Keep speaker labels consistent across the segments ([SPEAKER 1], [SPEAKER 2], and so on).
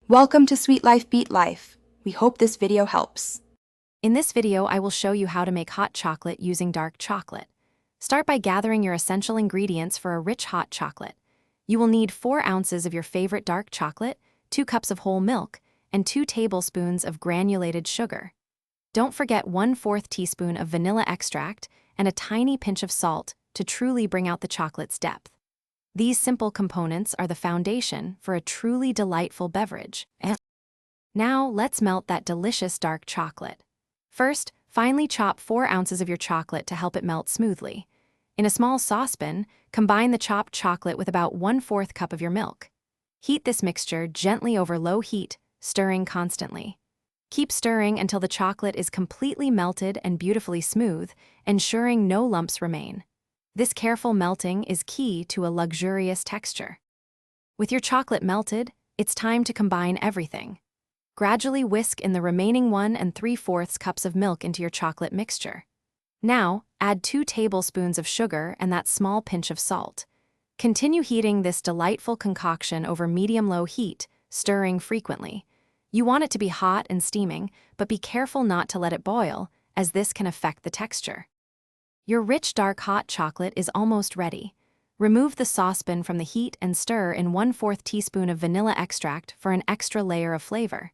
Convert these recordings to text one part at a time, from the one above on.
[SPEAKER 1] Welcome to Sweet Life Beat Life. We hope this video helps.
[SPEAKER 2] In this video, I will show you how to make hot chocolate using dark chocolate. Start by gathering your essential ingredients for a rich hot chocolate. You will need 4 ounces of your favorite dark chocolate, 2 cups of whole milk, and 2 tablespoons of granulated sugar. Don't forget 1/4 teaspoon of vanilla extract and a tiny pinch of salt to truly bring out the chocolate's depth. These simple components are the foundation for a truly delightful beverage. Now, let's melt that delicious dark chocolate. First, finely chop 4 ounces of your chocolate to help it melt smoothly. In a small saucepan, combine the chopped chocolate with about 1/4 cup of your milk. Heat this mixture gently over low heat, stirring constantly. Keep stirring until the chocolate is completely melted and beautifully smooth, ensuring no lumps remain. This careful melting is key to a luxurious texture. With your chocolate melted, it's time to combine everything. Gradually whisk in the remaining 1 3/4 cups of milk into your chocolate mixture. Now, add 2 tablespoons of sugar and that small pinch of salt. Continue heating this delightful concoction over medium-low heat, stirring frequently. You want it to be hot and steaming, but be careful not to let it boil, as this can affect the texture. Your rich dark hot chocolate is almost ready. Remove the saucepan from the heat and stir in 1/4 teaspoon of vanilla extract for an extra layer of flavor.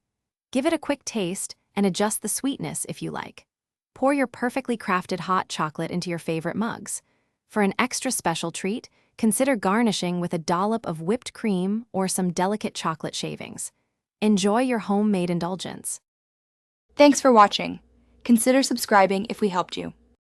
[SPEAKER 2] Give it a quick taste and adjust the sweetness if you like. Pour your perfectly crafted hot chocolate into your favorite mugs. For an extra special treat, consider garnishing with a dollop of whipped cream or some delicate chocolate shavings. Enjoy your homemade indulgence.
[SPEAKER 1] Thanks for watching. Consider subscribing if we helped you.